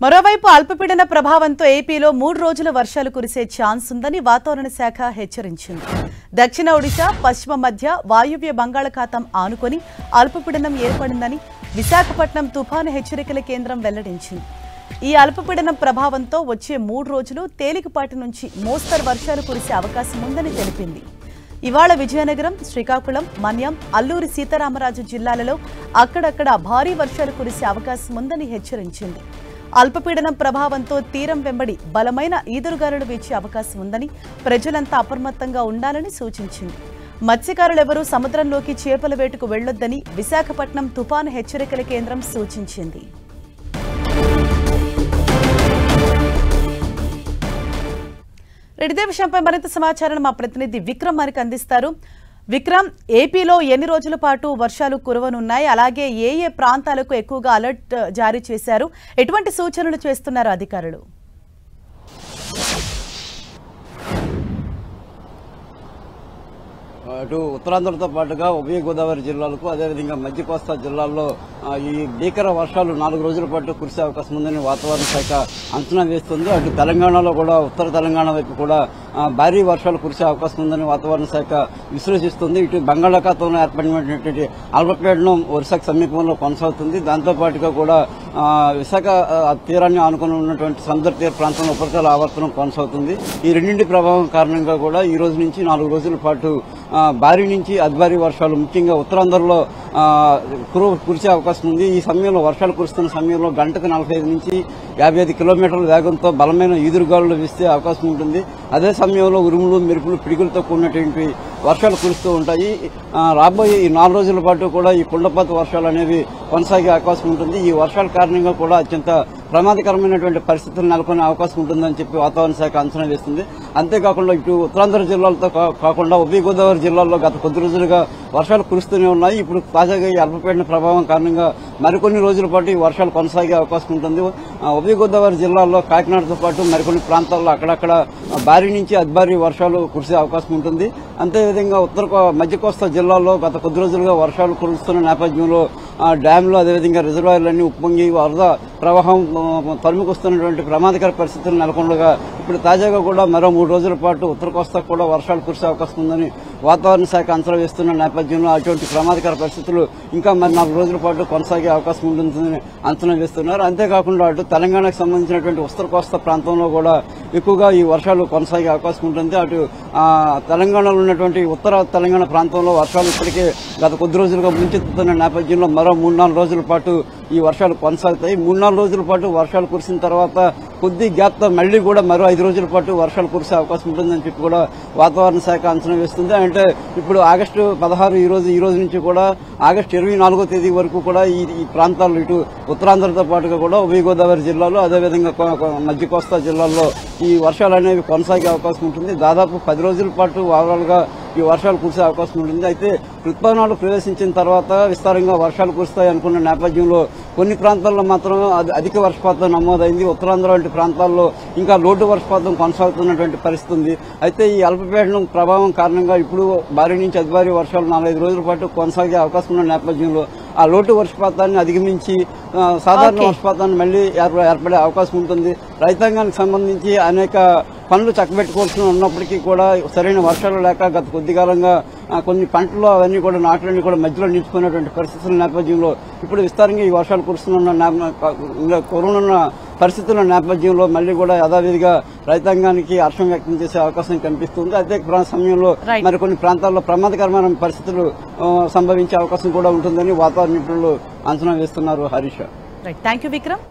మరోవైపు అల్పపీడన ప్రభావంతో ఏపీలో 3 రోజుల వర్షాలు కురిసే ఛాన్స్ ఉందని వాతావరణ శాఖ హెచ్చరించింది. దక్షిణ ఒడిశా, పశ్చిమ మధ్య వాయువ్య బంగాళాఖాతం ఆనుకొని అల్పపీడనం ఏర్పడిందని విశాఖపట్నం తుఫాను హెచ్చరికల కేంద్రం వెల్లడించింది. ఈ అల్పపీడనం ప్రభావంతో వచ్చే 3 రోజులు తేలికపాటి నుంచి మోస్తరు వర్షాలు కురిసే అవకాశం ఉందని తెలిపింది. ఇవాళ విజయనగరం, శ్రీకాకుళం, మన్యం, అల్లూరి సీతారామరాజు జిల్లాలలో అక్కడక్కడ భారీ వర్షాలు కురిసే అవకాశం ఉందని హెచ్చరించింది. అల్పపీడనం ప్రభావంతో తీరం వెంబడి బలమైన ఈదురుగాలులు వీచే అవకాశం ఉందని ప్రజలంతా అప్రమత్తంగా ఉండాలని సూచించింది. మత్స్యకారులెవరూ సముద్రంలోకి చేపల వేటకు వెళ్లొద్దని విశాఖపట్నం తుఫాను హెచ్చరికల కేంద్రం సూచించింది. ఇదే విషయంపై మరింత సమాచారం మా ప్రతినిధి విక్రమ్ మనకు అందిస్తారు. విక్రమ్, ఏపీలో ఎన్ని రోజుల పాటు వర్షాలు కురవనున్నాయి? అలాగే ఏ ఏ ప్రాంతాలకు ఎక్కువగా అలర్ట్ జారీ చేశారు? ఎటువంటి సూచనలు చేస్తున్నారు అధికారులు? అటు ఉత్తరాంధ్రతో పాటుగా ఉభయ గోదావరి జిల్లాలకు అదేవిధంగా మధ్య కోస్తా జిల్లాల్లో ఈ భీకర వర్షాలు 4 రోజుల పాటు కురిసే అవకాశం ఉందని వాతావరణ శాఖ అంచనా వేస్తుంది. అటు తెలంగాణలో కూడా ఉత్తర తెలంగాణ వైపు కూడా భారీ వర్షాలు కురిసే అవకాశం ఉందని వాతావరణ శాఖ విశ్లేషిస్తుంది. ఇటు బంగాళాఖాతంలో ఏర్పడినటువంటి అల్పపీడనం ఒరిస్సాకు సమీపంలో కొనసాగుతుంది. దాంతో పాటుగా కూడా విశాఖ తీరాన్ని ఆనుకుని ఉన్నటువంటి సముద్ర తీర ప్రాంతంలో ఉపరితల ఆవర్తనం కొనసాగుతుంది. ఈ రెండింటి ప్రభావం కారణంగా కూడా ఈ రోజు నుంచి 4 రోజుల పాటు భారీ నుంచి అతి భారీ వర్షాలు ముఖ్యంగా ఉత్తరాంధ్రలో కురిసే అవకాశం ఉంది. ఈ సమయంలో వర్షాలు కురుస్తున్న సమయంలో గంటకు 45 నుంచి 55 కిలోమీటర్ల వేగంతో బలమైన ఈదురుగాలులు వీస్తే అవకాశం ఉంటుంది. అదే సమయంలో ఉరుములు, మెరుపులు, పిడుగులతో కూడినటువంటి వర్షాలు కురుస్తూ ఉంటాయి. రాబోయే ఈ 4 రోజుల పాటు కూడా ఈ కుండపాత వర్షాలు అనేవి కొనసాగే అవకాశం ఉంటుంది. ఈ వర్షాల కారణంగా కూడా అత్యంత ప్రమాదకరమైనటువంటి పరిస్థితులు నెలకొనే అవకాశం ఉంటుందని చెప్పి వాతావరణ శాఖ అంచనా వేస్తుంది. అంతేకాకుండా ఇటు ఉత్తరాంధ్ర జిల్లాలతో కాకుండా ఉభయ గోదావరి జిల్లాల్లో గత కొద్ది రోజులుగా వర్షాలు కురుస్తూనే ఉన్నాయి. ఇప్పుడు తాజాగా ఈ అల్పపీడన ప్రభావం కారణంగా మరికొన్ని రోజుల పాటు ఈ వర్షాలు కొనసాగే అవకాశం ఉంటుంది. ఉభయ గోదావరి జిల్లాల్లో కాకినాడతో పాటు మరికొన్ని ప్రాంతాల్లో అక్కడక్కడ భారీ నుంచి అతి భారీ వర్షాలు కురిసే అవకాశం ఉంటుంది. అంతేవిధంగా మధ్య కోస్తా జిల్లాల్లో గత కొద్ది రోజులుగా వర్షాలు కురుస్తున్న నేపథ్యంలో డ్యాంలు అదేవిధంగా రిజర్వాయర్లన్నీ ఉప్పొంగి వరద ప్రవాహం తరుముకొస్తున్నటువంటి ప్రమాదకర పరిస్థితులు నెలకొండగా ఇప్పుడు తాజాగా కూడా మరో 3 రోజుల పాటు ఉత్తర కోస్తాకు కూడా వర్షాలు కురిసే అవకాశం ఉందని వాతావరణ శాఖ అంచనా వేస్తున్న నేపథ్యంలో అటువంటి ప్రమాదకర పరిస్థితులు ఇంకా మరి 4 రోజుల పాటు కొనసాగే అవకాశం ఉంటుందని అంచనా వేస్తున్నారు. అంతేకాకుండా అటు తెలంగాణకు సంబంధించినటువంటి ఉత్తర కోస్తా ప్రాంతంలో కూడా ఎక్కువగా ఈ వర్షాలు కొనసాగే అవకాశం ఉంటుంది. అటు తెలంగాణలో ఉన్నటువంటి ఉత్తర తెలంగాణ ప్రాంతంలో వర్షాలు ఇప్పటికే గత కొద్ది రోజులుగా ముంచెత్తుతున్న నేపథ్యంలో మరో 3-4 రోజుల పాటు ఈ వర్షాలు కొనసాగుతాయి. 3-4 రోజుల పాటు వర్షాలు కురిసిన తర్వాత కొద్ది గ్యాప్తో మళ్లీ కూడా మరో 5 రోజుల పాటు వర్షాలు కురిసే అవకాశం ఉంటుందని చెప్పి కూడా వాతావరణ శాఖ అంచనా వేస్తుంది. అంటే ఇప్పుడు ఆగస్టు 16 ఈ రోజు నుంచి కూడా ఆగస్టు 24వ తేదీ వరకు కూడా ఈ ప్రాంతాల్లో ఇటు ఉత్తరాంధ్రతో పాటుగా కూడా ఉభయ గోదావరి జిల్లాలో అదేవిధంగా మధ్య కోస్తా జిల్లాల్లో ఈ వర్షాలు అనేవి కొనసాగే అవకాశం ఉంటుంది. దాదాపు 10 రోజుల పాటు ఓవరాల్ గా ఈ వర్షాలు కురిసే అవకాశం ఉంటుంది. అయితే ఋతుపవనాలు ప్రవేశించిన తర్వాత విస్తారంగా వర్షాలు కురుస్తాయి అనుకున్న నేపథ్యంలో కొన్ని ప్రాంతాల్లో మాత్రం అధిక వర్షపాతం నమోదైంది. ఉత్తరాంధ్ర వంటి ప్రాంతాల్లో ఇంకా లోటు వర్షపాతం కొనసాగుతున్నటువంటి పరిస్థితి ఉంది. అయితే ఈ అల్పపీడనం ప్రభావం కారణంగా ఇప్పుడు భారీ నుంచి అతి భారీ వర్షాలు 4-5 రోజుల పాటు కొనసాగే అవకాశం ఉన్న నేపథ్యంలో ఆ లోటు వర్షపాతాన్ని అధిగమించి సాధారణ వర్షపాతాన్ని మళ్లీ ఏర్పడే అవకాశం ఉంటుంది. రైతాంగానికి సంబంధించి అనేక పనులు చక్కబెట్టుకోవాల్సి ఉన్నప్పటికీ కూడా సరైన వర్షాలు లేక గత కొద్ది కాలంగా కొన్ని పంటలు అవన్నీ కూడా నాట్లన్నీ కూడా మధ్యలో నిలిచిపోయినటువంటి పరిస్థితుల నేపథ్యంలో ఇప్పుడు విస్తారంగా ఈ వర్షాలు కురుస్తున్న పరిస్థితుల నేపథ్యంలో మళ్లీ కూడా యథావిధిగా రైతాంగానికి హర్షం వ్యక్తం చేసే అవకాశం కనిపిస్తుంది. అదే సమయంలో మరికొన్ని ప్రాంతాల్లో ప్రమాదకరమైన పరిస్థితులు సంభవించే అవకాశం కూడా ఉంటుందని వాతావరణ నిపుణులు అంచనా వేస్తున్నారు. హరీష. థాంక్యూ విక్రమ్.